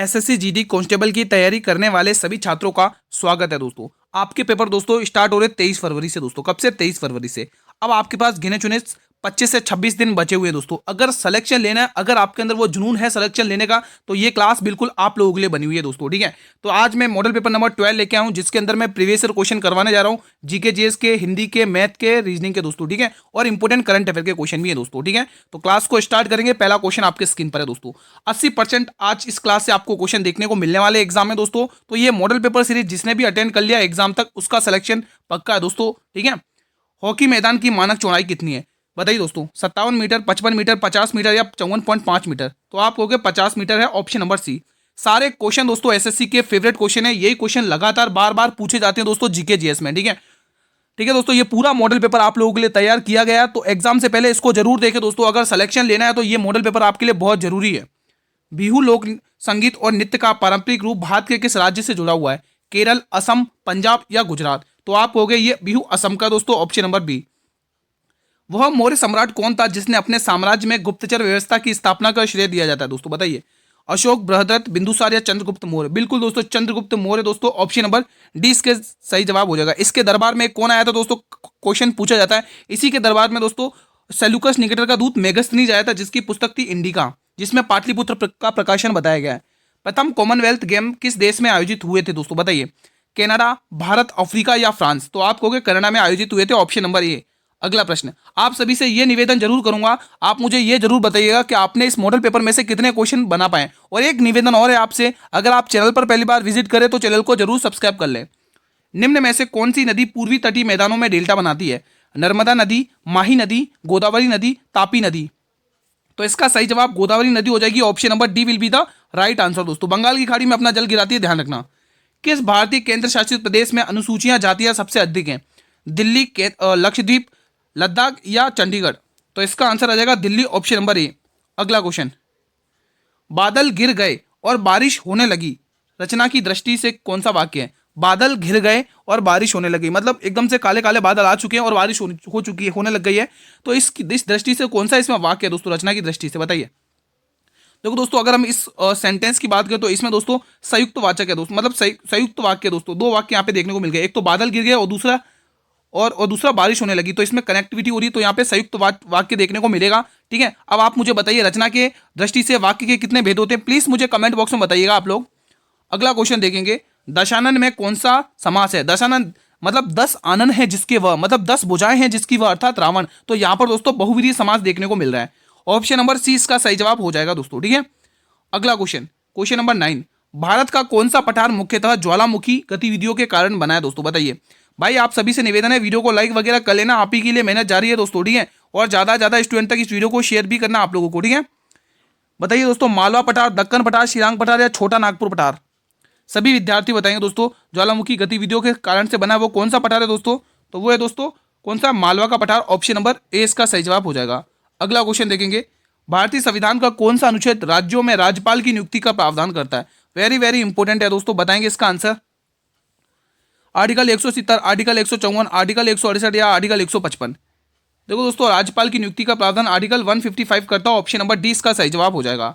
SSC GD constable की तैयारी करने वाले सभी छात्रों का स्वागत है दोस्तों। आपके पेपर दोस्तों स्टार्ट हो रहे 23 फरवरी से दोस्तों। कब से? 23 फरवरी से। अब आपके पास गिने चुने 25 से 26 दिन बचे हुए हैं दोस्तों। अगर सिलेक्शन लेना है, अगर आपके अंदर वो जुनून है सिलेक्शन लेने का, तो ये क्लास बिल्कुल आप लोगों के लिए बनी हुई है दोस्तों। ठीक है, तो आज मैं मॉडल पेपर नंबर 12 लेके आया हूं, जिसके अंदर मैं प्रीवियस ईयर क्वेश्चन करवाने जा रहा हूं, जीके जीएस के, हिंदी के, मैथ के, रीजनिंग के दोस्तों। ठीक है, और इंपोर्टेंट करंट अफेयर के क्वेश्चन भी है दोस्तों। ठीक है, तो क्लास को स्टार्ट करेंगे। पहला क्वेश्चन आपके स्क्रीन पर है दोस्तों। 80% आज इस क्लास से आपको क्वेश्चन देखने को मिलने वाले एग्जाम में दोस्तों। तो ये मॉडल पेपर सीरीज जिसने भी अटेंड कर लिया एग्जाम तक, उसका सिलेक्शन पक्का है दोस्तों। ठीक है, हॉकी मैदान की मानक चौड़ाई कितनी है बताइए दोस्तों? 57 मीटर, 55 मीटर, 50 मीटर या 54.5 मीटर? तो आप कहोगे 50 मीटर है, ऑप्शन नंबर सी। सारे क्वेश्चन दोस्तों एसएससी के फेवरेट क्वेश्चन है। यही क्वेश्चन लगातार बार बार पूछे जाते हैं दोस्तों जीके जीएस में। ठीक है, ठीक है दोस्तों, ये पूरा मॉडल पेपर आप लोगों के लिए तैयार किया गया, तो एग्जाम से पहले इसको जरूर देखें दोस्तों। अगर सिलेक्शन लेना है तो ये मॉडल पेपर आपके लिए बहुत जरूरी है। बिहू लोक संगीत और नृत्य का पारंपरिक रूप भारत के किस राज्य से जुड़ा हुआ है? केरल, असम, पंजाब या गुजरात? तो आप कहोगे ये बिहू असम का दोस्तों, ऑप्शन नंबर बी। वह मौर्य सम्राट कौन था जिसने अपने साम्राज्य में गुप्तचर व्यवस्था की स्थापना का श्रेय दिया जाता है दोस्तों? बताइए, अशोक, बृहद्रथ, बिंदुसार या चंद्रगुप्त मौर्य? बिल्कुल दोस्तों, चंद्रगुप्त मौर्य दोस्तों, ऑप्शन नंबर डी इसके सही जवाब हो जाएगा। इसके दरबार में कौन आया था दोस्तों? क्वेश्चन पूछा जाता है। इसी के दरबार में दोस्तों सेल्यूकस निकेटर का दूत मेगस्थनीज आया था, जिसकी पुस्तक थी इंडिका, जिसमें पाटलिपुत्र का प्रकाशन बताया गया है। प्रथम कॉमनवेल्थ गेम किस देश में आयोजित हुए थे दोस्तों? बताइए, कनाडा, भारत, अफ्रीका या फ्रांस? तो आप कहोगे कनाडा में आयोजित हुए थे, ऑप्शन नंबर ए। अगला प्रश्न, आप सभी से ये निवेदन जरूर करूंगा, आप मुझे ये जरूर बताइएगा कि आपने इस मॉडल पेपर में से कितने क्वेश्चन बना पाए। और एक निवेदन और है आपसे, अगर आप चैनल पर पहली बार विजिट करें तो चैनल को जरूर सब्सक्राइब कर लें। निम्न में से कौन सी नदी पूर्वी तटीय मैदानों में डेल्टा बनाती है? नर्मदा नदी, माही नदी, गोदावरी नदी, तापी नदी? तो इसका सही जवाब गोदावरी नदी हो जाएगी, option number D will be the right answer दोस्तों। बंगाल की खाड़ी में अपना जल गिराती है, ध्यान रखना। किस भारतीय केंद्र शासित प्रदेश में अनुसूचियां जातियां सबसे अधिक हैं? दिल्ली, लक्षद्वीप, लद्दाख या चंडीगढ़? तो इसका आंसर आ जाएगा दिल्ली, ऑप्शन नंबर ए। अगला क्वेश्चन, बादल घिर गए और बारिश होने लगी रचना की दृष्टि से कौन सा वाक्य है? बादल घिर गए और बारिश होने लगी, मतलब एकदम से काले काले बादल आ चुके हैं और बारिश हो चुकी है, होने लग गई है। तो इस दृष्टि से कौन सा इसमें वाक्य है दोस्तों, रचना की दृष्टि से? बताइए। देखो दोस्तों, अगर हम इस सेंटेंस की बात करें तो इसमें दोस्तों संयुक्त वाचक है दोस्तों, मतलब संयुक्त वाक्य दोस्तों। दो वाक्य यहाँ पे देखने को मिल गए, एक तो बादल गिर गए और दूसरा बारिश होने लगी। तो इसमें कनेक्टिविटी हो रही है, तो यहाँ पे संयुक्त वाक्य देखने को मिलेगा। ठीक है, अब आप मुझे बताइए रचना के दृष्टि से वाक्य के कितने भेद होते हैं, प्लीज मुझे कमेंट बॉक्स में बताइएगा आप लोग। अगला क्वेश्चन देखेंगे, दशानन में कौन सा समास है? दशानन मतलब 10 आनन है जिसके वह, मतलब 10 भुजाएं हैं जिसकी वह, अर्थात रावण। तो यहाँ पर दोस्तों बहुवीरीय समास देखने को मिल रहा है, ऑप्शन नंबर सी इसका सही जवाब हो जाएगा दोस्तों। ठीक है, अगला क्वेश्चन, क्वेश्चन नंबर 9, भारत का कौन सा पठार मुख्यतः ज्वालामुखी गतिविधियों के कारण बना है दोस्तों? बताइए। भाई आप सभी से निवेदन है, वीडियो को लाइक वगैरह कर लेना, आप ही के लिए मेहनत जारी है दोस्तों। ठीक है, और ज्यादा ज्यादा स्टूडेंट तक इस वीडियो को शेयर भी करना आप लोगों को। ठीक है, बताइए दोस्तों, मालवा पठार, दक्कन पठार, शिलांग पठार या छोटा नागपुर पठार? सभी विद्यार्थी बताएंगे दोस्तों, ज्वालामुखी गतिविधियों के कारण से बना है वो कौन सा पठार है दोस्तों? तो वो है दोस्तों कौन सा? मालवा का पठार, ऑप्शन नंबर ए इसका सही जवाब हो जाएगा। अगला क्वेश्चन देखेंगे, भारतीय संविधान का कौन सा अनुच्छेद राज्यों में राज्यपाल की नियुक्ति का प्रावधान करता है? वेरी वेरी इंपॉर्टेंट है दोस्तों, बताएंगे इसका आंसर। आर्टिकल 170, आर्टिकल 154, आर्टिकल 168 या आर्टिकल 155? देखो दोस्तों, राज्यपाल की नियुक्ति का प्रावधान आर्टिकल 155 करता है, ऑप्शन नंबर डी इसका सही जवाब हो जाएगा।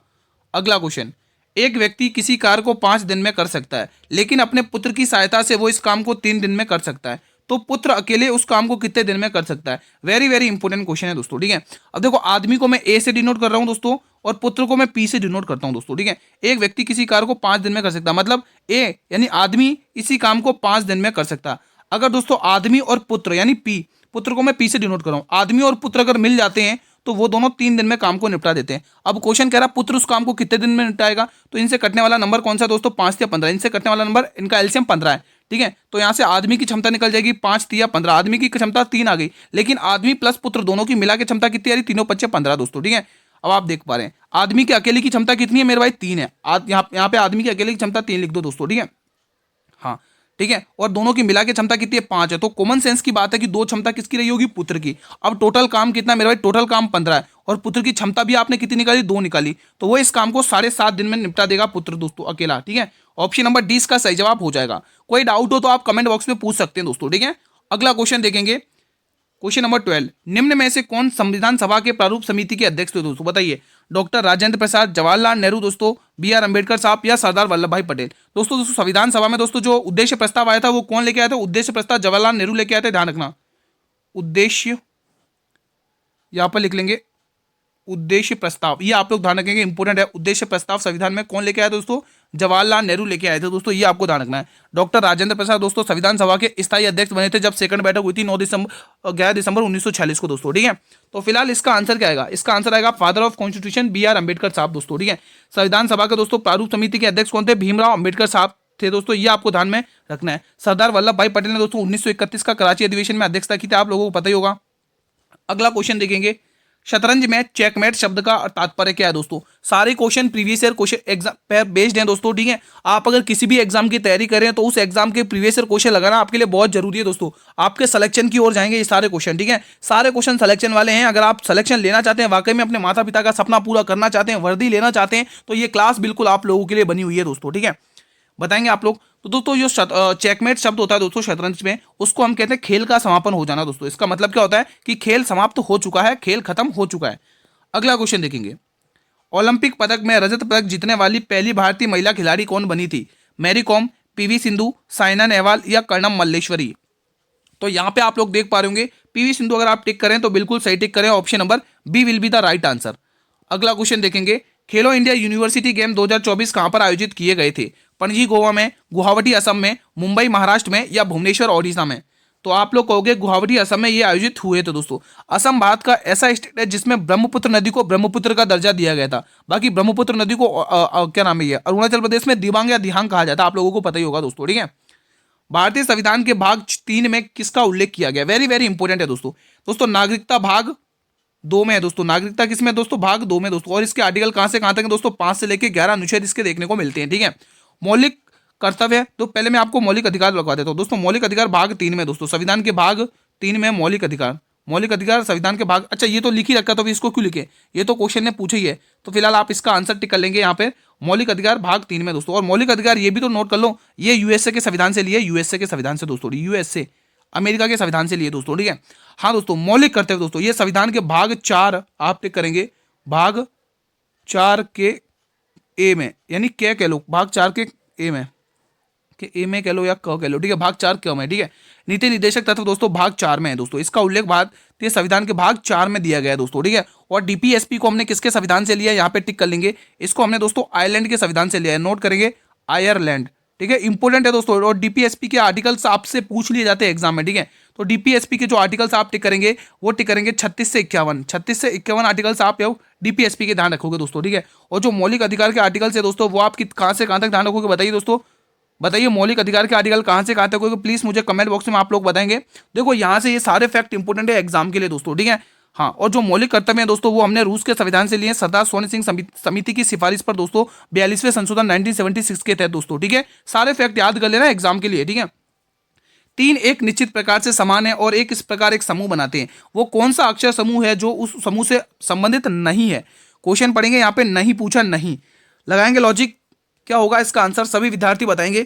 अगला क्वेश्चन, एक व्यक्ति किसी कार्य को 5 दिन में कर सकता है, लेकिन अपने पुत्र की सहायता से वो इस काम को 3 दिन में कर सकता है, तो पुत्र अकेले उस काम को कितने दिन में कर सकता है? वेरी वेरी इंपॉर्टेंट क्वेश्चन है दोस्तों। ठीक है, अब देखो, आदमी को मैं ए से डिनोट कर रहा हूं दोस्तों, और पुत्र को मैं पी से डिनोट करता हूं दोस्तों। ठीक है, एक व्यक्ति किसी कार्य को 5 दिन में कर सकता है, मतलब ए यानी आदमी इसी काम को 5 दिन में कर सकता है। अगर दोस्तों आदमी और पुत्र यानी पी, पुत्र को मैं पी से डिनोट कर रहा हूं, आदमी और पुत्र अगर मिल जाते हैं तो वो दोनों 3 दिन में काम को निपटा देते हैं। अब क्वेश्चन कह रहा पुत्र उस काम को कितने दिन में निपटाएगा? तो इनसे कटने वाला नंबर कौन सा है दोस्तों? 5 या 15। इनसे कटने वाला नंबर, इनका एलसीएम 15 है। ठीक है, तो यहाँ से आदमी की क्षमता निकल जाएगी 5 या 15, आदमी की क्षमता 3 आ गई, लेकिन आदमी प्लस पुत्र दोनों की मिला के क्षमता कितनी आ रही? 3 × 5 = 15 दोस्तों। ठीक है, अब आप देख पा रहे हैं आदमी के अकेले की क्षमता कितनी है मेरे भाई? 3 है। यहाँ पे आदमी की अकेले की क्षमता 3 लिख दो दोस्तों। ठीक है, हाँ ठीक है, और दोनों की मिला के क्षमता कितनी है? 5 है। तो कॉमन सेंस की बात है कि 2 क्षमता किसकी रही होगी? पुत्र की। अब टोटल काम कितना है मेरे भाई? टोटल काम 15 है, और पुत्र की क्षमता भी आपने कितनी निकाली? 2 निकाली, तो वो इस काम को 7.5 दिन में निपटा देगा पुत्र दोस्तों अकेला। ठीक है, ऑप्शन नंबर डी इसका सही जवाब हो जाएगा। कोई डाउट हो तो आप कमेंट बॉक्स में पूछ सकते हैं दोस्तों। ठीक है, अगला क्वेश्चन देखेंगे, क्वेश्चन नंबर 12, निम्न में से कौन संविधान सभा के प्रारूप समिति के अध्यक्ष थे दोस्तों? बताइए। डॉक्टर राजेंद्र प्रसाद, जवाहरलाल नेहरू दोस्तों, बी आर अम्बेडकर साहब या सरदार वल्लभ भाई पटेल। दोस्तों संविधान सभा में दोस्तों जो उद्देश्य प्रस्ताव आया था वो कौन लेके आया था? उद्देश्य प्रस्ताव जवाहरलाल नेहरू लेके आए थे, ध्यान रखना। उद्देश्य, यहां पर लिख लेंगे उद्देश्य प्रस्ताव, ये आप लोग ध्यान रखेंगे, इंपोर्टेंट है। उद्देश्य प्रस्ताव संविधान में कौन लेके आया था दोस्तों? जवाहरलाल नेहरू लेके आए थे दोस्तों, ये आपको ध्यान रखना है। डॉक्टर राजेंद्र प्रसाद दोस्तों संविधान सभा के स्थायी अध्यक्ष बने थे जब सेकंड बैठक हुई थी 11 दिसंबर 1946 को दोस्तों, ठीक है। तो फिलहाल इसका आंसर क्या आएगा? इसका आंसर आएगा father of constitution B R Ambedkar साहब दोस्तों, ठीक है। संविधान सभा के दोस्तों प्रारूप समिति के अध्यक्ष कौन थे? भीमराव अम्बेडकर साहब थे दोस्तों, ये आपको ध्यान में रखना है। सरदार वल्लभ भाई पटेल ने दोस्तों 1931 का कराची अधिवेशन में अध्यक्षता की थी, आप लोगों को पता ही होगा। अगला क्वेश्चन देखेंगे, शतरंज में चेकमेट शब्द का तात्पर्य क्या है दोस्तों? सारे question previous year question exam पर बेस्ड हैं दोस्तों, ठीक है। आप अगर किसी भी एग्जाम की तैयारी करें तो उस एग्जाम के प्रीवियस ईयर क्वेश्चन लगाना आपके लिए बहुत जरूरी है दोस्तों। आपके सिलेक्शन की ओर जाएंगे ये सारे क्वेश्चन, ठीक है। सारे क्वेश्चन सिलेक्शन वाले हैं। अगर आप सिलेक्शन लेना चाहते हैं, वाकई में अपने माता पिता का सपना पूरा करना चाहते हैं, वर्दी लेना चाहते हैं, तो ये क्लास बिल्कुल आप लोगों के लिए बनी हुई है दोस्तों, ठीक है। बताएंगे आप लोग। तो दोस्तों जो चेकमेट शब्द होता है दोस्तों शतरंज में, उसको हम कहते हैं खेल का समापन हो जाना दोस्तों। इसका मतलब क्या होता है कि खेल समाप्त हो चुका है, खेल खत्म हो चुका है। अगला क्वेश्चन देखेंगे, ओलंपिक पदक में रजत पदक जीतने वाली पहली भारतीय महिला खिलाड़ी कौन बनी थी? मैरी कॉम, पीवी सिंधु, साइना नेहवाल या कर्णम मल्लेश्वरी। तो यहां पे आप लोग देख पा रहे होंगे पीवी सिंधु अगर आप टिक करें तो बिल्कुल सही टिक करें, option number B will be the right answer. अगला क्वेश्चन देखेंगे, खेलो इंडिया यूनिवर्सिटी गेम 2024 कहां पर आयोजित किए गए थे? पणजी गोवा में, गुवाहाटी असम में, मुंबई महाराष्ट्र में या भुवनेश्वर ओडिशा में। तो आप लोग कहोगे गुवाहाटी असम में ये आयोजित हुए थे दोस्तों। असम भारत का ऐसा स्टेट है जिसमें ब्रह्मपुत्र नदी को ब्रह्मपुत्र का दर्जा दिया गया था। बाकी ब्रह्मपुत्र नदी को क्या नाम है, ये अरुणाचल प्रदेश में दिबांग या दिहांग कहा जाता है, आप लोगों को पता ही होगा दोस्तों, ठीक है। भारतीय संविधान के भाग 3 में किसका उल्लेख किया गया? वेरी वेरी इंपॉर्टेंट है दोस्तों। दोस्तों नागरिकता भाग 2 में है दोस्तों, नागरिकता किसमें दोस्तों? भाग 2 में दोस्तों। और इसके आर्टिकल कहां से कहां तक है दोस्तों? 5 से लेकर 11 अनुच्छेद इसके देखने को मिलते हैं, ठीक है। मौलिक कर्तव्य, तो पहले मैं आपको मौलिक अधिकार लगवा देता हूं दोस्तों। मौलिक अधिकार भाग 3 में दोस्तों, संविधान के भाग 3 में मौलिक अधिकार, मौलिक अधिकार संविधान के भाग, अच्छा ये तो लिख ही रखा तो इसको क्यों लिखे? ये तो क्वेश्चन ने पूछा ही है, तो फिलहाल आप इसका आंसर टिक कर लेंगे यहाँ पे, मौलिक अधिकार भाग 3 में दोस्तों। और मौलिक अधिकार ये भी तो नोट कर लो, ये यूएसए के संविधान से लिए, यूएसए के संविधान से दोस्तों, यूएसए अमेरिका के संविधान से लिए दोस्तों, ठीक है। हाँ दोस्तों, मौलिक कर्तव्य दोस्तों, ये संविधान के भाग 4 आप टिक करेंगे, भाग 4 के ए में, यानी क्या कह लो, भाग 4 के ए में, कि ए में कह लो या क कह लो, ठीक है। भाग 4 क्यों में, ठीक है। नीति निर्देशक तत्व दोस्तों भाग 4 में है दोस्तों, इसका उल्लेख भारतीय संविधान के भाग 4 में दिया गया है दोस्तों, ठीक है। और डीपीएसपी को हमने किसके संविधान से लिया है? यहाँ पे टिक कर लेंगे। इसको हमने दोस्तों आयरलैंड के संविधान से लिया है, नोट करेंगे आयरलैंड, ठीक है। इंपोर्टेंट है दोस्तों। और डीपीएसपी के आर्टिकल्स आपसे पूछ लिए जाते हैं एग्जाम में, ठीक है। तो डीपीएसपी के जो आर्टिकल्स आप टिक करेंगे वो टिक करेंगे 36 से 51, 36 से 51 आर्टिकल्स आप डीपीएसपी के ध्यान रखोगे दोस्तों, ठीक है। और जो मौलिक अधिकार के आर्टिकल्स है दोस्तों वो आप कहां से कहां तक ध्यान रखोगे बताइए दोस्तों, बताइए मौलिक अधिकार के आर्टिकल कहां से कहां तक होगा, प्लीज मुझे कमेंट बॉक्स में आप लोग बताएंगे। देखो यहां से ये सारे फैक्ट इंपोर्टेंट है एग्जाम के लिए दोस्तों, ठीक है। हाँ, और जो मौलिक कर्तव्य है दोस्तों वो हमने रूस के संविधान से लिए, सरदार सोने सिंह समिति की सिफारिश पर दोस्तों 42वें संशोधन 1976 के तहत दोस्तों, ठीक है। सारे फैक्ट याद कर लेना एग्जाम के लिए, ठीक है। 3 एक निश्चित प्रकार से समान है और एक इस प्रकार एक समूह बनाते हैं, वो कौन सा अक्षर समूह है जो उस समूह से संबंधित नहीं है? क्वेश्चन पढ़ेंगे यहाँ पे, नहीं पूछा नहीं, लगाएंगे लॉजिक, क्या होगा इसका आंसर? सभी विद्यार्थी बताएंगे।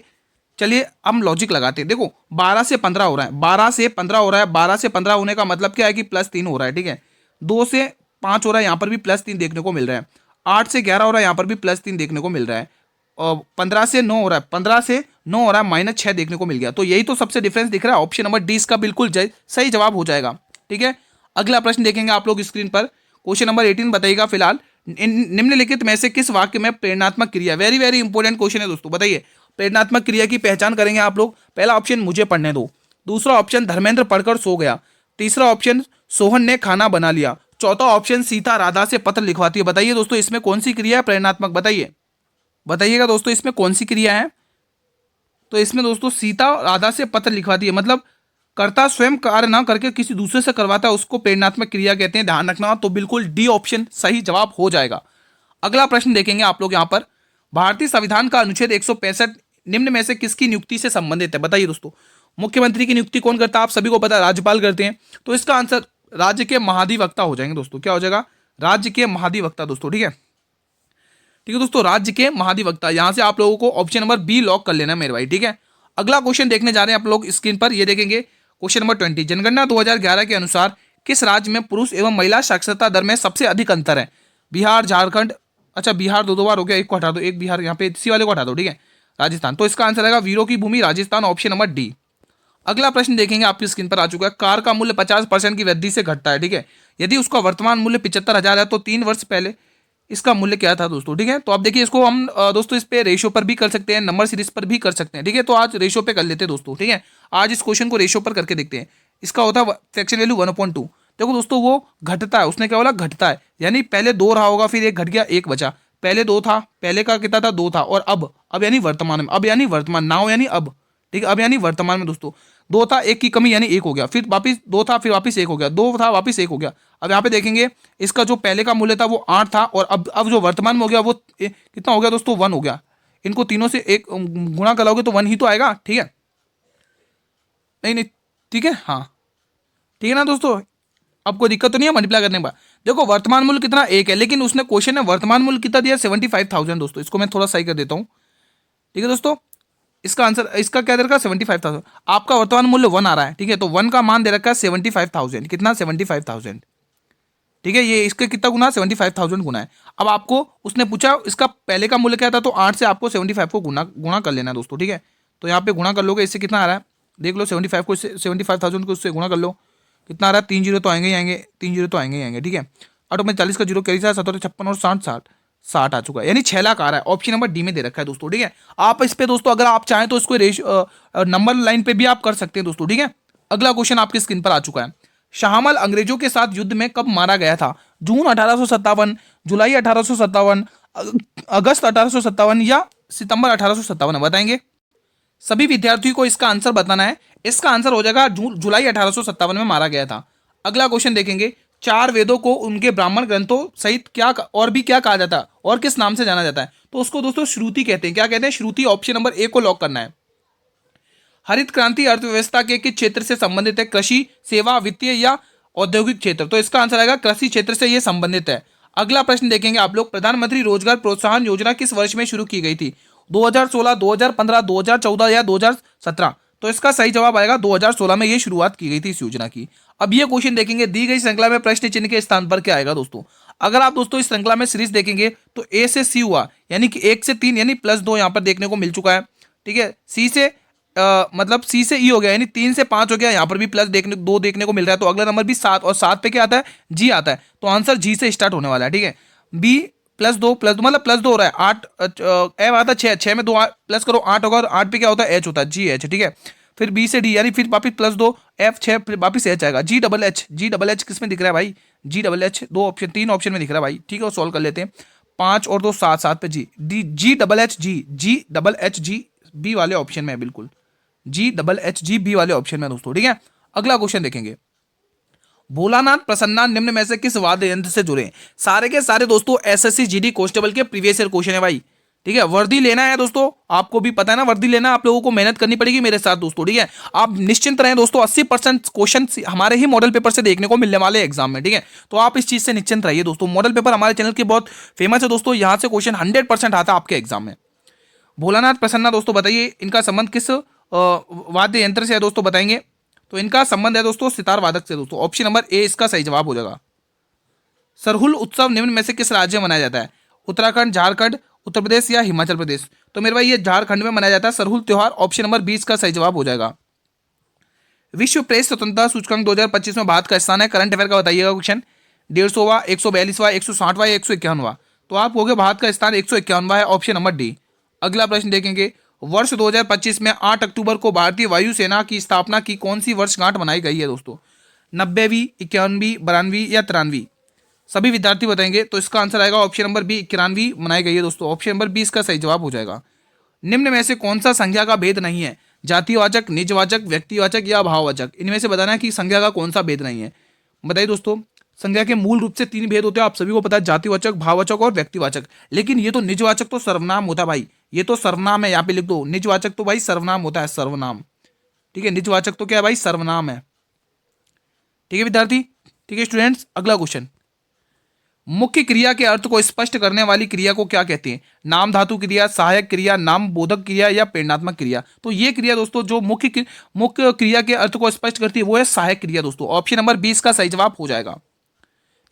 चलिए हम लॉजिक लगाते हैं। देखो 12 से 15 हो रहा है, 12 से 15 हो रहा है, 12 से 15 होने का मतलब क्या है कि +3 हो रहा है, ठीक है। 2 से 5 हो रहा है, यहाँ पर भी +3 देखने को मिल रहा है। 8 से 11 हो रहा है, यहाँ पर भी +3 देखने को मिल रहा है। और 15 से 9 हो रहा है, 15 से 9 हो रहा है, -6 देखने को मिल गया। तो यही तो सबसे डिफरेंस दिख रहा है। ऑप्शन नंबर डी इसका बिल्कुल सही जवाब हो जाएगा, ठीक है। अगला प्रश्न देखेंगे आप लोग स्क्रीन पर, क्वेश्चन नंबर 18 बताइएगा फिलहाल, निम्नलिखित में से किस वाक्य में प्रेरणात्मक क्रिया, वेरी वेरी इंपॉर्टेंट क्वेश्चन है दोस्तों, बताइए प्रेरणात्मक क्रिया की पहचान करेंगे आप लोग। पहला ऑप्शन मुझे पढ़ने दो, दूसरा ऑप्शन धर्मेंद्र पढ़कर सो गया, तीसरा ऑप्शन सोहन ने खाना बना लिया, चौथा ऑप्शन सीता राधा से पत्र लिखवाती है। बताइए दोस्तों इसमें कौन सी क्रिया है प्रेरणात्मक, बताइए, बताइएगा दोस्तों इसमें कौन सी क्रिया है? तो इसमें दोस्तों सीता राधा से पत्र लिखवाती है, मतलब कर्ता स्वयं कार्य ना करके किसी दूसरे से करवाता है, उसको प्रेरणात्मक क्रिया कहते हैं, ध्यान रखना। तो बिल्कुल डी ऑप्शन सही जवाब हो जाएगा। अगला प्रश्न देखेंगे आप लोग यहाँ पर, भारतीय संविधान का अनुच्छेद 165 निम्न में से किसकी नियुक्ति से संबंधित है? बताइए दोस्तों, मुख्यमंत्री की नियुक्ति कौन करता है? आप सभी को पता है राज्यपाल करते हैं। तो इसका आंसर राज्य के महाधिवक्ता हो जाएंगे दोस्तों, क्या हो जाएगा? राज्य के महाधिवक्ता दोस्तों, ठीक है। ठीक है दोस्तों, राज्य के महाधिवक्ता, यहां से आप लोगों को ऑप्शन नंबर बी लॉक कर लेना मेरे भाई, ठीक है। अगला क्वेश्चन देखने जा रहे हैं आप लोग स्क्रीन पर, ये देखेंगे क्वेश्चन नंबर 20, जनगणना 2011 के अनुसार किस राज्य में पुरुष एवं महिला साक्षरता दर में सबसे अधिक अंतर है? बिहार, झारखंड, अच्छा बिहार दो बार हो गया, एक को हटा दो, एक बिहार यहाँ पे सी वाले को हटा दो, ठीक है। राजस्थान, तो इसका आंसर आएगा वीरों की भूमि राजस्थान, ऑप्शन नंबर डी। अगला प्रश्न देखेंगे, आपकी स्क्रीन पर आ चुका है। कार का मूल्य 50% की वृद्धि से घटता है, ठीक है। यदि उसका वर्तमान मूल्य 75,000 है तो 3 वर्ष पहले इसका मूल्य क्या था दोस्तों, ठीक है। तो आप देखिए इसको हम दोस्तों इस पे रेशो पर भी कर सकते हैं, नंबर सीरीज पर भी कर सकते हैं, ठीक है। तो आज रेशो पे कर लेते हैं दोस्तों, ठीक है। आज इस क्वेश्चन को रेशो पर करके देखते हैं। इसका होता है फ्रैक्शन वैल्यू 1/2। देखो दोस्तों वो घटता है, उसने क्या बोला घटता है, यानी पहले 2 रहा होगा, फिर 1 घट गया, 1 बचा। पहले 2 था, पहले का कितना था 2 था, और अब यानी वर्तमान में, अब यानी वर्तमान, नाउ यानी अब, ठीक है। अब यानी वर्तमान में दोस्तों 2 था, 1 की कमी यानी 1 हो गया, फिर वापिस 2 था, फिर वापिस 1 हो गया, 2 था वापिस 1 हो गया। अब यहाँ पे देखेंगे इसका जो पहले का मूल्य था वो 8 था, और अब जो वर्तमान में हो गया वो कितना हो गया दोस्तों, 1 हो गया। इनको तीनों से एक गुणा कराओगे तो 1 ही तो आएगा, ठीक है। नहीं नहीं, ठीक है, हाँ ठीक है ना दोस्तों। अब कोई दिक्कत तो नहीं है मल्टीप्लाई करने पर। देखो वर्तमान मूल्य कितना 1 है, लेकिन उसने क्वेश्चन में वर्तमान मूल्य कितना दिया 75,000 दोस्तों। इसको मैं थोड़ा सही कर देता हूँ, ठीक है दोस्तों। इसका आंसर, इसका क्या दे रखा है 75,000, आपका वर्तमान मूल्य 1 आ रहा है, ठीक है। तो 1 का मान दे रखा है 75,000, कितना 75,000, ठीक है। ये इसका कितना गुना 75,000 गुना है। अब आपको उसने पूछा इसका पहले का मूल्य क्या था, तो 8 से आपको 75 को गुना गुणा कर लेना है दोस्तों, ठीक है। तो यहाँ पे गुणा कर लोगे, इससे कितना आ रहा है देख लो, 75 को 75,000 को उससे गुणा कर लो, कितना आ रहा है, 3 जीरो तो आएंगे ही आएंगे, 3 जीरो तो आएंगे ही आएंगे, ठीक है। 8 में 40 का जीरो कैरी था, 17 56 और 60 आ चुका है, यानी 6 लाख आ रहा है। ऑप्शन नंबर डी में दे रखा है दोस्तों, ठीक है। आप इस पे दोस्तों अगर आप चाहें तो इसको नंबर लाइन पे भी आप कर सकते हैं दोस्तों, ठीक है। अगला क्वेश्चन आपकी स्क्रीन पर आ चुका है। शाहमल अंग्रेजों के साथ युद्ध में कब मारा गया था? जून 1857, जुलाई 1857, अगस्त 1857 या सितंबर 1857, बताएंगे। सभी विद्यार्थियों को इसका आंसर बताना है। इसका आंसर हो जाएगा जुलाई 1857 में मारा गया था। अगला क्वेश्चन देखेंगे, 4 वेदों को उनके ब्राह्मण ग्रंथों सहित क्या और भी क्या कहा जाता है और किस नाम से जाना जाता है? तो उसको दोस्तों श्रुति कहते हैं। क्या कहते हैं? श्रुति। ऑप्शन नंबर ए को लॉक करना है। हरित क्रांति अर्थव्यवस्था के किस क्षेत्र से संबंधित है? कृषि, सेवा, वित्तीय या औद्योगिक क्षेत्र? तो इसका आंसर आएगा कृषि क्षेत्र से यह संबंधित है। अगला प्रश्न देखेंगे आप लोग, प्रधानमंत्री रोजगार प्रोत्साहन योजना किस वर्ष में शुरू की गई थी? 2016, 2015, 2014 या 2017? तो इसका सही जवाब आएगा 2016 में ये शुरुआत की गई थी इस योजना की। अब ये क्वेश्चन देखेंगे, दी गई श्रृंखला में प्रश्न चिन्ह के स्थान पर क्या आएगा दोस्तों? अगर आप दोस्तों इस श्रृंखला में सीरीज देखेंगे तो ए से सी हुआ, यानी कि 1 से 3 यानी +2 यहाँ पर देखने को मिल चुका है, ठीक है। सी से मतलब सी से ई हो गया, यानी 3 से 5 हो गया, यहाँ पर भी +2 देखने को मिल रहा है। तो अगला नंबर भी 7, और 7 पे क्या आता है? जी आता है। तो आंसर जी से स्टार्ट होने वाला है, ठीक है। बी +2 मतलब +2 हो रहा है, 8 एम आता है 6, 6 में 2 प्लस करो 8 होगा, और 8 पे क्या होता है? एच होता है, जी एच, ठीक है। फिर बी से डी, यानी फिर वापिस +2 एफ 6, फिर वापिस एच आएगा। जी डबल एच, जी डबल एच किस में दिख रहा है भाई? जी डबल एच 2 ऑप्शन 3 ऑप्शन में दिख रहा है भाई, ठीक है। वो सॉल्व कर लेते हैं। 5 और 2 7, 7 पे G, D G double H G, G double H G B वाले ऑप्शन में है, बिल्कुल G double H G B वाले ऑप्शन में दोस्तों, ठीक है। अगला क्वेश्चन देखेंगे, भोलानाथ प्रसन्ना निम्न में से किस वाद्य यंत्र से जुड़े हैं? सारे के सारे दोस्तों एसएससी जीडी कांस्टेबल के प्रीवियस ईयर क्वेश्चन है भाई, ठीक है। वर्दी लेना है दोस्तों, आपको भी पता है ना, वर्दी लेना आप लोगों को मेहनत करनी पड़ेगी मेरे साथ दोस्तों, ठीक है। आप निश्चिंत रहें दोस्तों, 80% क्वेश्चन हमारे ही मॉडल पेपर से देखने को मिलने वाले एग्जाम में, ठीक है। तो आप इस चीज से निश्चिंत रहिए दोस्तों। मॉडल पेपर हमारे चैनल की बहुत फेमस है दोस्तों, यहाँ से क्वेश्चन 100% आता है आपके एग्जाम में। भोलानाथ प्रसन्ना दोस्तों, बताइए इनका संबंध किस वाद्य यंत्र से है दोस्तों, बताएंगे। तो इनका संबंध है दोस्तों सितार वादक से दोस्तों। ऑप्शन नंबर ए इसका सही जवाब हो जाएगा। सरहुल उत्सव निम्न में से किस राज्य में मनाया जाता है? उत्तराखंड, झारखंड, उत्तर प्रदेश या हिमाचल प्रदेश? तो मेरे भाई ये झारखंड में मनाया जाता है सरहुल त्योहार। ऑप्शन नंबर 20 का सही जवाब हो जाएगा। विश्व प्रेस स्वतंत्रता सूचकांक 2025 में भारत का स्थान है? करंट अफेयर का बताइएगा क्वेश्चन। 150वां, 142वां, 160वां या 151वां? तो आप हो गए भारत का स्थान 151वां है, ऑप्शन नंबर डी। अगला प्रश्न देखेंगे, वर्ष 2025 में 8 अक्टूबर को भारतीय वायुसेना की स्थापना की कौन सी वर्षगांठ मनाई गई है दोस्तों? 90वीं, 91वीं, 92वीं या 93वीं? सभी विद्यार्थी बताएंगे। तो इसका आंसर आएगा ऑप्शन नंबर बी, 91वीं मनाई गई है दोस्तों। ऑप्शन नंबर 20 का सही जवाब हो जाएगा। निम्न में से कौन सा संज्ञा का भेद नहीं है? जातिवाचक, निजवाचक, व्यक्तिवाचक या भाववाचक? इनमें से बताना है कि संज्ञा का कौन सा भेद नहीं है। बताइए दोस्तों, संज्ञा के मूल रूप से 3 भेद होते हैं, आप सभी को पता है, जातिवाचक, भाववाचक और व्यक्तिवाचक। लेकिन ये तो निजवाचक तो सर्वनाम होता है भाई, ये तो सर्वनाम है, यहाँ पे लिख दो। निजवाचक तो भाई सर्वनाम होता है, सर्वनाम, ठीक है। निजवाचक तो क्या है भाई? सर्वनाम है, ठीक है विद्यार्थी, ठीक है स्टूडेंट्स। अगला क्वेश्चन, मुख्य क्रिया के अर्थ को स्पष्ट करने वाली क्रिया को क्या कहते हैं? नाम धातु क्रिया, सहायक क्रिया, नाम बोधक क्रिया या प्रेरणात्मक क्रिया? तो ये क्रिया दोस्तों जो मुख्य क्रिया के अर्थ को स्पष्ट करती है वो है सहायक क्रिया दोस्तों। ऑप्शन नंबर 20 का सही जवाब हो जाएगा।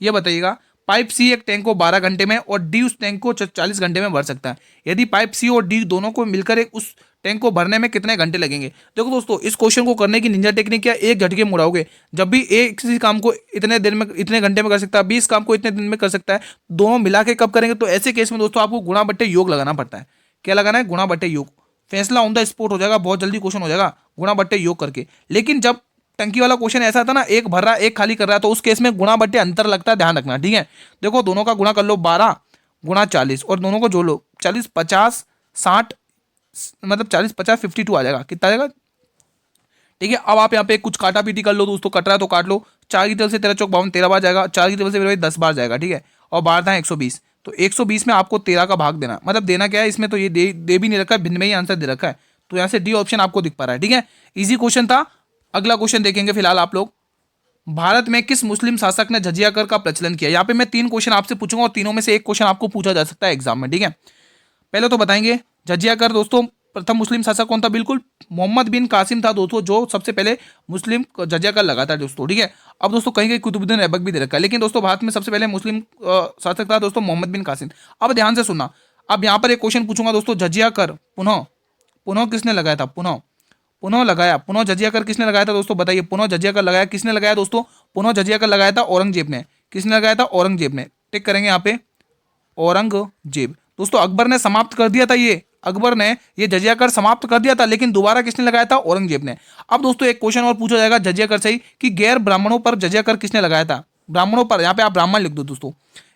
ये बताइएगा, पाइप सी एक टैंक को 12 घंटे में और डी उस टैंक को 40 घंटे में भर सकता है। यदि पाइप सी और डी दोनों को मिलकर एक उस टैंक को भरने में कितने घंटे लगेंगे। देखो दोस्तों, इस क्वेश्चन को करने की निंजा टेक्निक क्या, एक झटके में उड़ाओगे। जब भी एक किसी काम को इतने दिन में इतने घंटे में कर सकता है, 20 काम को इतने दिन में कर सकता है, दोनों मिला के कब करेंगे, तो ऐसे केस में दोस्तों आपको गुणा बट्टे योग लगाना पड़ता है। क्या लगाना है, गुणा बट्टे योग। फैसला ऑन द स्पॉट हो जाएगा, बहुत जल्दी क्वेश्चन हो जाएगा गुणा बट्टे योग करके। लेकिन जब टंकी वाला क्वेश्चन ऐसा था ना, एक भर रहा है एक खाली कर रहा है, तो उस केस में गुणा बट्टे अंतर लगता है, ध्यान रखना, ठीक है। देखो दोनों का गुणा कर लो 12 गुणा 40 और दोनों को जोड़ लो 40 50 60, मतलब 40 50 52 आ जाएगा, कितना आ जाएगा, ठीक है। अब आप यहाँ पे कुछ काटा पीटी कर लो दोस्तों, कट रहा है तो काट लो। 4 की तरफ से 13 चौक 52, 13 बार जाएगा। 4 की तरफ से मेरे भाई 10 बार जाएगा, ठीक है। और 12 था 120, तो 120 में आपको 13 का भाग देना, मतलब देना क्या है इसमें, तो ये दे भी नहीं रखा है, भिन्न में ही आंसर दे रखा है, तो यहाँ से डी ऑप्शन आपको दिख पा रहा है, ठीक है। इजी क्वेश्चन था। अगला क्वेश्चन देखेंगे फिलहाल आप लोग। भारत में किस मुस्लिम शासक ने जजिया कर का प्रचलन किया। यहाँ पे मैं 3 क्वेश्चन आपसे पूछूंगा और तीनों में से एक क्वेश्चन आपको पूछा जा सकता है एग्जाम में, ठीक है। पहले तो बताएंगे जजिया कर दोस्तों, प्रथम मुस्लिम शासक कौन था, बिल्कुल मोहम्मद बिन कासिम था दोस्तों, जो सबसे पहले मुस्लिम जजिया कर लगाता है दोस्तों, ठीक है। अब दोस्तों कहीं कहीं कुतुबुद्दीन ऐबक भी दे रखा है, लेकिन दोस्तों भारत में सबसे पहले मुस्लिम शासक था दोस्तों मोहम्मद बिन कासिम। अब ध्यान से सुनना, अब यहाँ पर एक क्वेश्चन पूछूंगा दोस्तों, जजिया कर पुनः पुनः किसने लगाया था, पुनः लगाया, पुनः जजिया कर किसने लगाया था दोस्तों, बताइए। पुनः जजिया कर लगाया किसने लगाया दोस्तों, पुनः जजिया कर लगाया था औरंगजेब ने। किसने लगाया था, औरंगजेब ने। टिक करेंगे यहाँ पे, औरंगजेब। दोस्तों अकबर ने समाप्त कर दिया था, ये अकबर ने ये जजिया कर समाप्त कर दिया था, लेकिन दोबारा किसने लगाया था, औरंगजेब ने। अब दोस्तों एक क्वेश्चन और पूछा जाएगा जजिया कर से ही, कि गैर ब्राह्मणों पर जजिया कर किसने लगाया था, ब्राह्मणों पर, यहाँ पे आप ब्राह्मण लिख दो दोस्तों,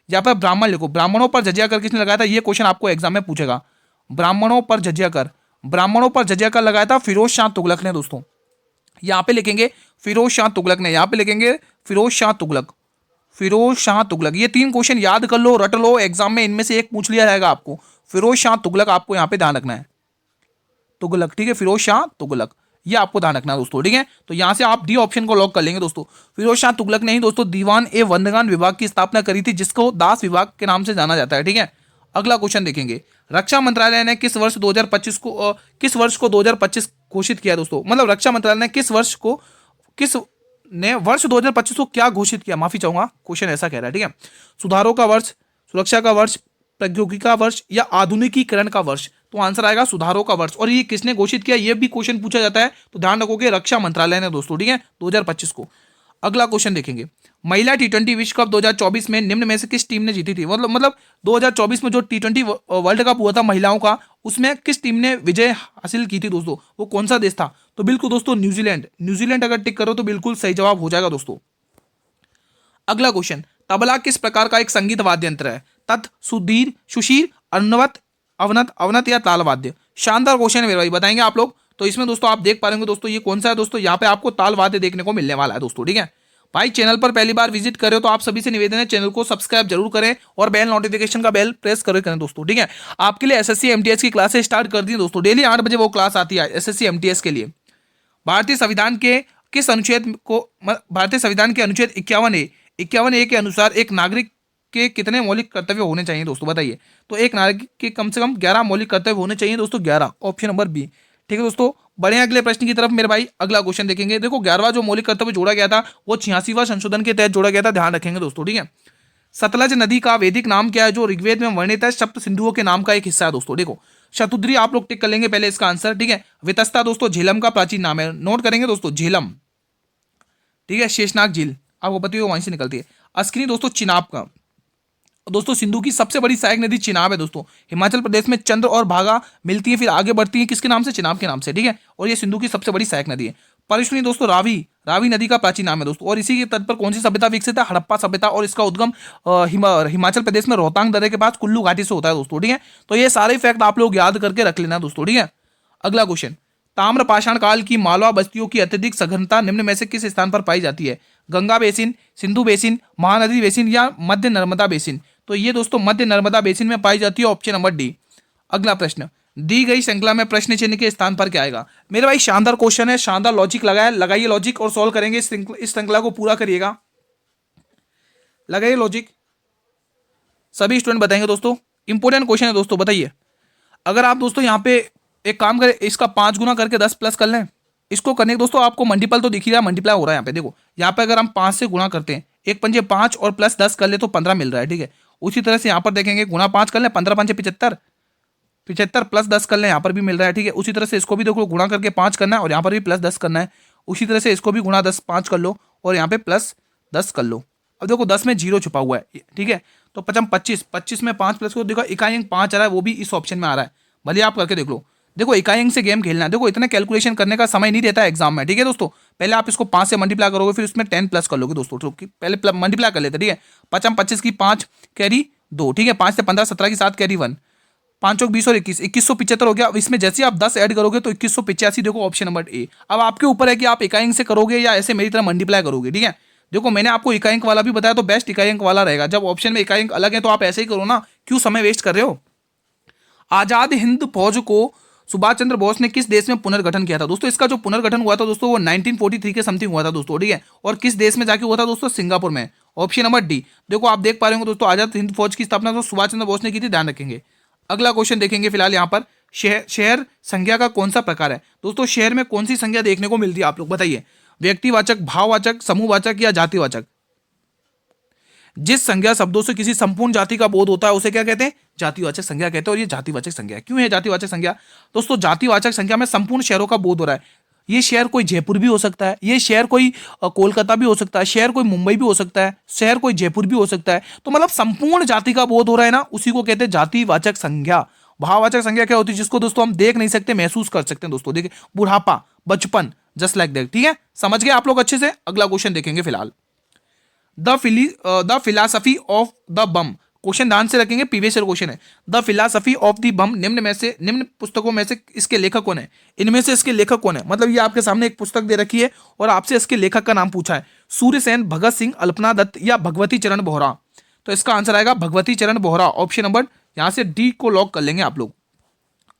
यहाँ पे ब्राह्मण लिखो, ब्राह्मणों पर जजिया कर किसने लगाया था, ये क्वेश्चन आपको एग्जाम में पूछेगा। ब्राह्मणों पर जजिया कर, ब्राह्मणों पर जजिया कर लगाया था फिरोज शाह तुगलक ने दोस्तों। यहाँ पे लिखेंगे फिरोज शाह तुगलक ने, यहाँ पे लिखेंगे फिरोज शाह तुगलक, फिरोज शाह तुगलक। ये 3 क्वेश्चन याद कर लो, रट लो, एग्जाम में इनमें से एक पूछ लिया जाएगा आपको। फिरोज शाह तुगलक आपको यहाँ पे ध्यान रखना है, तुगलक, ठीक है, फिरोज शाह तुगलक, ये आपको ध्यान रखना है दोस्तों, ठीक है। तो यहाँ से आप डी ऑप्शन को लॉक कर लेंगे दोस्तों। फिरोज शाह तुगलक ने ही दोस्तों दीवान ए वंदगान विभाग की स्थापना करी थी, जिसको दास विभाग के नाम से जाना जाता है, ठीक है। अगला क्वेश्चन देखेंगे, रक्षा मंत्रालय ने किस वर्ष 2025 को किस वर्ष को 2025 घोषित किया दोस्तों, मतलब रक्षा मंत्रालय ने किस वर्ष को किस ने वर्ष 2025 को क्या घोषित किया, माफी चाहूंगा, क्वेश्चन ऐसा कह रहा है, ठीक है। सुधारों का वर्ष, सुरक्षा का वर्ष, प्रौद्योगिकी का वर्ष या आधुनिकीकरण का वर्ष, तो आंसर आएगा सुधारों का वर्ष। और ये किसने घोषित किया, ये भी क्वेश्चन पूछा जाता है, तो ध्यान रखोगे रक्षा मंत्रालय ने दोस्तों, ठीक है, 2025 को। अगला क्वेश्चन देखेंगे, महिला टी20 विश्व कप 2024 में निम्न में से किस टीम ने जीती थी, मतलब 2024 में जो टी20 वर्ल्ड कप हुआ था महिलाओं का, उसमें किस टीम ने विजय हासिल की थी दोस्तों, वो कौन सा देश था, तो बिल्कुल दोस्तों न्यूजीलैंड। न्यूजीलैंड अगर टिक करो तो बिल्कुल सही जवाब हो जाएगा दोस्तों। अगला क्वेश्चन, तबला किस प्रकार का एक संगीत वाद्य यंत्र है, तत्, सुधीर, सुशीर, अनवत, अवनत, अवनत या ताल वाद्य। शानदार क्वेश्चन है मेरे भाई, बताएंगे आप लोग। तो इसमें दोस्तों आप देख पा रहे होंगे दोस्तों, ये कौन सा है दोस्तों, यहाँ पे आपको ताल वाद्य देखने को मिलने वाला है दोस्तों, ठीक है। भाई चैनल पर पहली बार विजिट कर रहे हो तो आप सभी से निवेदन है, चैनल को सब्सक्राइब जरूर करें और बेल नोटिफिकेशन का बेल प्रेस करें दोस्तों, ठीक है। आपके लिए एसएससी एमटीएस की क्लासेस स्टार्ट कर दी दोस्तों, डेली 8 बजे वो क्लास आती है एसएससी एमटीएस के लिए। भारतीय संविधान के किस अनुच्छेद को, भारतीय संविधान के अनुच्छेद 51A के अनुसार एक नागरिक के कितने मौलिक कर्तव्य होने चाहिए दोस्तों, बताइए। तो एक नागरिक के कम से कम 11 मौलिक कर्तव्य होने चाहिए दोस्तों, 11, ऑप्शन नंबर बी, ठीक है दोस्तों। बढ़े अगले प्रश्न की तरफ मेरे भाई, अगला क्वेश्चन देखेंगे। देखो 11वां जो मौलिक कर्तव्य जोड़ा गया था वो 86वां संशोधन के तहत जोड़ा गया था, ध्यान रखेंगे दोस्तों, ठीक है। सतलज नदी का वैदिक नाम क्या है, जो ऋग्वेद में वर्णित है, सप्त सिंधुओं के नाम का एक हिस्सा है दोस्तों। देखो शतुद्री आप लोग टिक कर लेंगे पहले इसका आंसर, ठीक है। वितस्ता दोस्तों झेलम का प्राचीन नाम है, नोट करेंगे दोस्तों, झेलम, ठीक है। शेषनाग झील आपको पता है वहीं से निकलती है। अस्किनी दोस्तों चिनाब का, दोस्तों सिंधु की सबसे बड़ी सहायक नदी चिनाब है दोस्तों। हिमाचल प्रदेश में चंद्र और भागा मिलती है, फिर आगे बढ़ती है किसके नाम से, चिनाब के नाम से, ठीक है। और ये सिंधु की सबसे बड़ी सहायक नदी है। परिश्वनी दोस्तों रावी नदी का प्राचीन नाम है दोस्तों। और इसी के तट पर कौन सी सभ्यता विकसित है, हड़प्पा सभ्यता, और इसका उद्गम हिमाचल प्रदेश में रोहतांग दर्रे के पास कुल्लू घाटी से होता है दोस्तों, ठीक है। तो ये सारे फैक्ट आप लोग याद करके रख लेना दोस्तों, ठीक है। अगला क्वेश्चन, ताम्र पाषाण काल की मालवा बस्तियों की अत्यधिक सघनता निम्न में से किस स्थान पर पाई जाती है, Ganga basin, Sindhu basin, Mahanadi basin या मध्य नर्मदा बेसिन। तो ये दोस्तों मध्य नर्मदा बेसिन में पाई जाती है, ऑप्शन नंबर डी। अगला प्रश्न, दी गई श्रृंखला में प्रश्न चिन्ह के स्थान पर क्या आएगा। मेरे भाई शानदार क्वेश्चन है, शानदार लॉजिक लगाइए लॉजिक और सॉल्व करेंगे, इस श्रृंखला को पूरा करिएगा, लगाइए लॉजिक, सभी स्टूडेंट बताएंगे दोस्तों। इंपॉर्टेंट क्वेश्चन है दोस्तों, बताइए। अगर आप दोस्तों यहाँ पे एक काम करें, इसका 5 गुना करके 10 प्लस कर लें, इसको करने के दोस्तों आपको मल्टीपल तो दिख ही रहा है, मल्टीप्लाई हो रहा है यहाँ पे, देखो यहाँ पे अगर हम 5 से गुणा करते हैं, एक पंजे 5 और प्लस 10 कर ले तो 15 मिल रहा है, ठीक है। उसी तरह से यहाँ पर देखेंगे गुणा 5 कर ले, 15 पंजे 75, 75 प्लस 10 कर ले, यहाँ पर भी मिल रहा है, ठीक है। उसी तरह से इसको भी देखो गुणा करके 5 करना है और यहाँ पर भी प्लस 10 करना है। उसी तरह से इसको भी गुणा 10 5 कर लो और यहाँ पे प्लस 10 कर लो। अब देखो 10 में 0 छुपा हुआ है, ठीक है। तो 55 25, 25 में 5 प्लस को देखो इकाई अंक 5 आ रहा है, वो भी इस ऑप्शन में आ रहा है, भले आप करके देख लो। देखो इकाई अंक से गेम खेलना है, देखो इतना कैलकुलेशन करने का समय नहीं देता है एग्जाम में, ठीक है दोस्तों। पहले आप इसको 5 से मल्टीप्लाई करोगे, फिर उसमें 10 प्लस कर लोगे दोस्तों, तो पहले मल्टीप्लाई कर लेते, ठीक है। 55 25 की 5 कैरी 2, ठीक है। 5 से 15 17 की 7 कैरी 1, 5 20 और 21, 2175 हो गया। अब इसमें जैसे आप 10 ऐड करोगे तो 2185, देखो ऑप्शन नंबर ए। अब आपके ऊपर है कि आप इकाई अंक से करोगे या ऐसे मेरी तरह मल्टीप्लाई करोगे, ठीक है। देखो मैंने आपको इकाई अंक वाला भी बताया, तो बेस्ट इकाई अंक वाला रहेगा। जब ऑप्शन में इकाई अंक अलग है तो आप ऐसे ही करो ना, क्यों समय वेस्ट कर रहे हो। आजाद हिंद फौज को सुभाष चंद्र बोस ने किस देश में पुनर्गठन किया था दोस्तों। इसका जो पुनर्गठन हुआ था दोस्तों वो 1943 के समथिंग हुआ था दोस्तों, ठीक है। और किस देश में जाके हुआ था दोस्तों, सिंगापुर में। Option number D. देखो आप देख पा रहे होंगे दोस्तों, आजाद हिंद फौज की स्थापना तो सुभाष चंद्र बोस ने की थी, ध्यान रखेंगे। अगला क्वेश्चन देखेंगे फिलहाल यहाँ पर, शहर संज्ञा का कौन सा प्रकार है दोस्तों। शहर में कौन सी संज्ञा देखने को मिलती है, आप लोग बताइए। व्यक्तिवाचक, भाववाचक, समूहवाचक या जातिवाचक। जिस संज्ञा शब्दों से किसी संपूर्ण जाति का बोध होता है उसे क्या कहते हैं, जातिवाचक संज्ञा कहते हैं। और ये जातिवाचक संज्ञा क्यों है जातिवाचक संज्ञा दोस्तों, जातिवाचक संज्ञा में संपूर्ण शहरों का बोध हो रहा है। ये शहर कोई जयपुर भी हो सकता है, ये शहर कोई कोलकाता भी हो सकता है, शहर कोई मुंबई भी हो सकता है, शहर कोई जयपुर भी हो सकता है। तो मतलब संपूर्ण जाति का बोध हो रहा है ना, उसी को कहते हैं जातिवाचक संज्ञा। भाववाचक संज्ञा क्या होती है, जिसको दोस्तों हम देख नहीं सकते, महसूस कर सकते हैं दोस्तों। देखिए बुढ़ापा, बचपन, जस्ट लाइक दैट, ठीक है। समझ गए आप लोग अच्छे से। अगला क्वेश्चन देखेंगे फिलहाल, the philosophy of the bomb. Question ध्यान से रखेंगे, प्रीवियस ईयर क्वेश्चन है। द फिलासफी ऑफ द बम निम्न पुस्तकों में से इसके लेखक कौन है। इनमें से इसके लेखक कौन है, मतलब ये आपके सामने एक पुस्तक दे रखी है और आपसे इसके लेखक का नाम पूछा है। सूर्यसेन, भगत सिंह, अल्पना दत्त या भगवती चरण बोहरा। तो इसका आंसर आएगा भगवती चरण बोहरा। ऑप्शन नंबर यहां से डी को लॉक कर लेंगे आप लोग।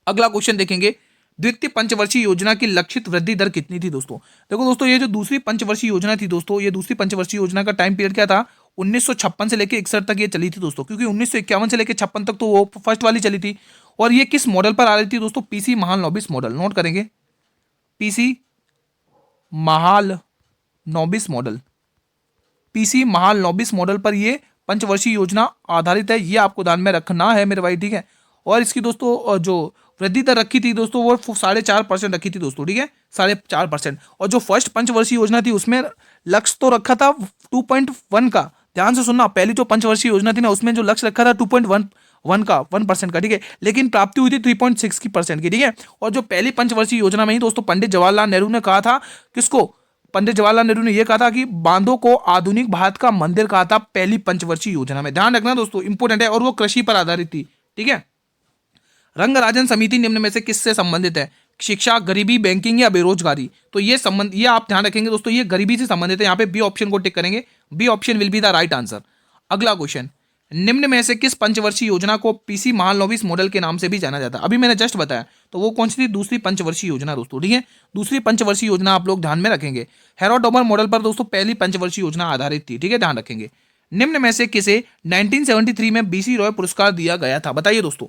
अगला क्वेश्चन देखेंगे, द्वितीय पंचवर्षीय योजना की लक्षित वृद्धि दर कितनी थी दोस्तों। देखो दोस्तों, ये जो दूसरी पंचवर्षीय योजना थी दोस्तों, ये दूसरी पंचवर्षीय योजना का टाइम पीरियड क्या था, 1956 से लेकर 61 तक ये चली थी दोस्तों। क्योंकि 1951 से लेकर 56 तक तो वो फर्स्ट वाली चली थी। और ये किस मॉडल पर आ रही थी दोस्तों, पीसी महालनोबिस मॉडल। नोट करेंगे, PC Mahalanobis model, PC Mahalanobis model पर ये पंचवर्षीय योजना आधारित है, ये आपको ध्यान में रखना है मेरे भाई, ठीक है। और इसकी दोस्तों जो वृद्धि दर रखी थी दोस्तों वो 4.5% रखी थी दोस्तों, ठीक है, 4.5%। और जो फर्स्ट पंचवर्षीय योजना थी उसमें लक्ष्य तो रखा था 2.1 का। ध्यान से सुनना, पहली जो पंचवर्षीय योजना थी ना उसमें जो लक्ष्य रखा था 2.1 का, 1% का, ठीक है। लेकिन प्राप्ति हुई थी 3.6 की परसेंट की, ठीक है। और जो पहली पंचवर्षीय योजना में ही दोस्तों पंडित जवाहरलाल नेहरू ने कहा था, किसको, पंडित जवाहरलाल नेहरू ने यह कहा था कि बांधों को आधुनिक भारत का मंदिर कहा था पहली पंचवर्षीय योजना में। ध्यान रखना दोस्तों, इंपोर्टेंट है। और वो कृषि पर आधारित थी, ठीक है। रंगराजन समिति निम्न में से किससे संबंधित है, शिक्षा, गरीबी, बैंकिंग या बेरोजगारी। तो ये संबंध, ये आप ध्यान रखेंगे दोस्तों, ये गरीबी से संबंधित है। यहाँ पे बी ऑप्शन को टिक करेंगे, B option will be the right answer. अगला क्वेश्चन, निम्न में से किस पंचवर्षीय योजना को पीसी महालनोबिस मॉडल के नाम से भी जाना जाता है। अभी मैंने जस्ट बताया, तो वो कौन सी थी, दूसरी पंचवर्षीय योजना दोस्तों, ठीक है। दूसरी पंचवर्षीय योजना आप लोग ध्यान में रखेंगे। हेरोडोमर मॉडल पर दोस्तों पहली पंचवर्षीय योजना आधारित थी, ठीक है, ध्यान रखेंगे। निम्न में से किसे 1973 में बीसी रॉय पुरस्कार दिया गया था, बताइए दोस्तों।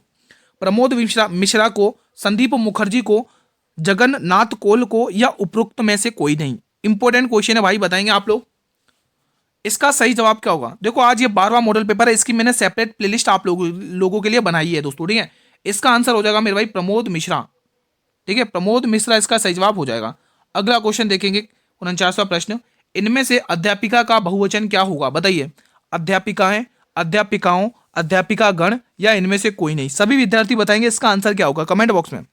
प्रमोद मिश्रा को, संदीप मुखर्जी को, जगन्नाथ कोल को या उपरोक्त में से कोई नहीं। इंपॉर्टेंट क्वेश्चन है भाई, बताएंगे आप लोग। इसका सही जवाब क्या होगा। देखो आज ये 12वां मॉडल पेपर है, इसकी मैंने सेपरेट प्लेलिस्ट आप लोगों के लिए बनाई है दोस्तों, ठीक है। इसका आंसर हो जाएगा मेरे भाई प्रमोद मिश्रा, ठीक है, प्रमोद मिश्रा इसका सही जवाब हो जाएगा। अगला क्वेश्चन देखेंगे, 49वां प्रश्न, इनमें से अध्यापिका का बहुवचन क्या होगा, बताइए। अध्यापिकाएं, अध्यापिकाओं, अध्यापिका गण या इनमें से कोई नहीं। सभी विद्यार्थी बताएंगे इसका आंसर क्या होगा कमेंट बॉक्स में।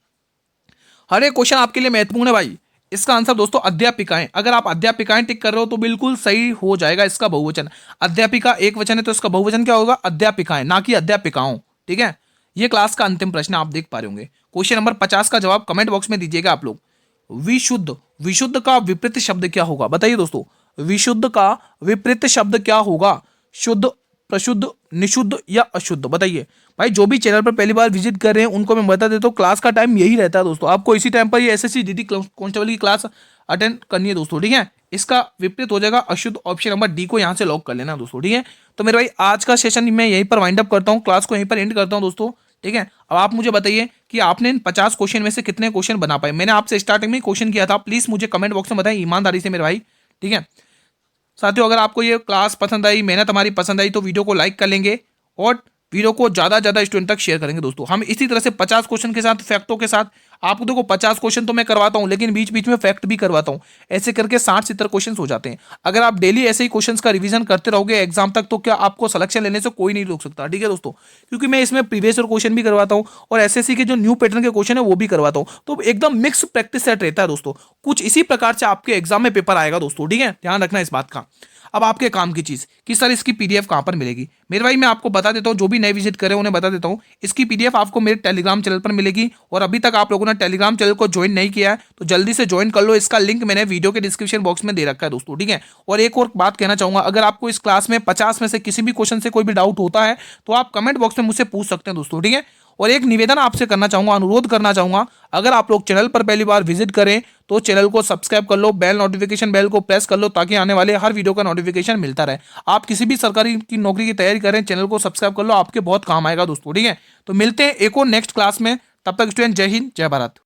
हर एक क्वेश्चन आपके लिए महत्वपूर्ण है भाई। इसका आंसर दोस्तों अध्यापिकाएं, अगर आप अध्यापिकाएं टिक कर रहे हो तो बिल्कुल सही हो जाएगा इसका बहुवचन। अध्यापिका एक वचन है तो इसका बहुवचन क्या होगा, अध्यापिकाएं, ना कि अध्यापिकाओं, ठीक है। ये क्लास का अंतिम प्रश्न आप देख पा रहे होंगे। क्वेश्चन नंबर 50 का जवाब कमेंट बॉक्स में दीजिएगा आप लोग। विशुद्ध, विशुद्ध का विपरीत शब्द क्या होगा, बताइए दोस्तों। विशुद्ध का विपरीत शब्द क्या होगा, शुद्ध, प्रशुद्ध, निशुद्ध या अशुद्ध, बताइए। भाई जो भी चैनल पर पहली बार विजिट कर रहे हैं उनको मैं बता देता हूँ, क्लास का टाइम यही रहता है दोस्तों। आपको इसी टाइम पर ये एसएससी जीडी कांस्टेबल की क्लास अटेंड करनी है दोस्तों, ठीक है। इसका विपरीत हो जाएगा अशुद्ध। ऑप्शन नंबर डी को यहाँ से लॉक कर लेना दोस्तों, ठीक है। तो मेरे भाई आज का सेशन मैं यहीं पर वाइंड अप करता हूँ, क्लास को यहीं पर एंड करता हूँ दोस्तों, ठीक है। अब आप मुझे बताइए कि आपने इन 50 क्वेश्चन में से कितने क्वेश्चन बना पाए। मैंने आपसे स्टार्टिंग में क्वेश्चन किया था, प्लीज मुझे कमेंट बॉक्स में बताएं ईमानदारी से मेरे भाई, ठीक है। साथियों अगर आपको ये क्लास पसंद आई, मेहनत हमारी पसंद आई तो वीडियो को लाइक कर लेंगे और वीडियो को ज़्यादा ज़्यादा स्टूडेंट तक शेयर करेंगे दोस्तों। हम इसी तरह से 50 क्वेश्चन के साथ, फैक्टों के साथ, आपको देखो 50 क्वेश्चन तो मैं करवाता हूँ लेकिन बीच बीच में फैक्ट भी करवाता हूँ। ऐसे करके 60-70 क्वेश्चन हो जाते हैं। अगर आप डेली ऐसे ही क्वेश्चन का रिवीजन करते रहोगे एग्जाम तक तो क्या आपको सिलेक्शन लेने से कोई नहीं रोक सकता, ठीक है दोस्तों। क्योंकि मैं इसमें प्रीवियस ईयर क्वेश्चन भी करवाता हूँ और एसएससी के जो न्यू पैटर्न के क्वेश्चन है वो भी करवाता हूँ। तो एकदम मिक्स प्रैक्टिस सेट रहता है दोस्तों। कुछ इसी प्रकार से आपके एग्जाम में पेपर आएगा दोस्तों, ठीक है, ध्यान रखना इस बात का। अब आपके काम की चीज़ कि सर इसकी पीडीएफ कहाँ पर मिलेगी। मेरे भाई मैं आपको बता देता हूँ, जो भी नए विजिट करे उन्हें बता देता हूँ, इसकी पीडीएफ आपको मेरे टेलीग्राम चैनल पर मिलेगी। और अभी तक आप लोगों ने टेलीग्राम चैनल को ज्वाइन नहीं किया है तो जल्दी से ज्वाइन कर लो। इसका लिंक मैंने वीडियो के डिस्क्रिप्शन बॉक्स में दे रखा है दोस्तों, ठीक है। और एक और बात कहना चाहूंगा, अगर आपको इस क्लास में 50 में से किसी भी क्वेश्चन से कोई भी डाउट होता है तो आप कमेंट बॉक्स में मुझसे पूछ सकते हैं दोस्तों, ठीक है। और एक निवेदन आपसे करना चाहूंगा, अनुरोध करना चाहूंगा, अगर आप लोग चैनल पर पहली बार विजिट करें तो चैनल को सब्सक्राइब कर लो, बेल नोटिफिकेशन बेल को प्रेस कर लो ताकि आने वाले हर वीडियो का नोटिफिकेशन मिलता रहे। आप किसी भी सरकारी की नौकरी की तैयारी करें, चैनल को सब्सक्राइब कर लो, आपके बहुत काम आएगा दोस्तों, ठीक है। तो मिलते हैं एक और नेक्स्ट क्लास में, तब तक स्टूडेंट जय हिंद जय भारत।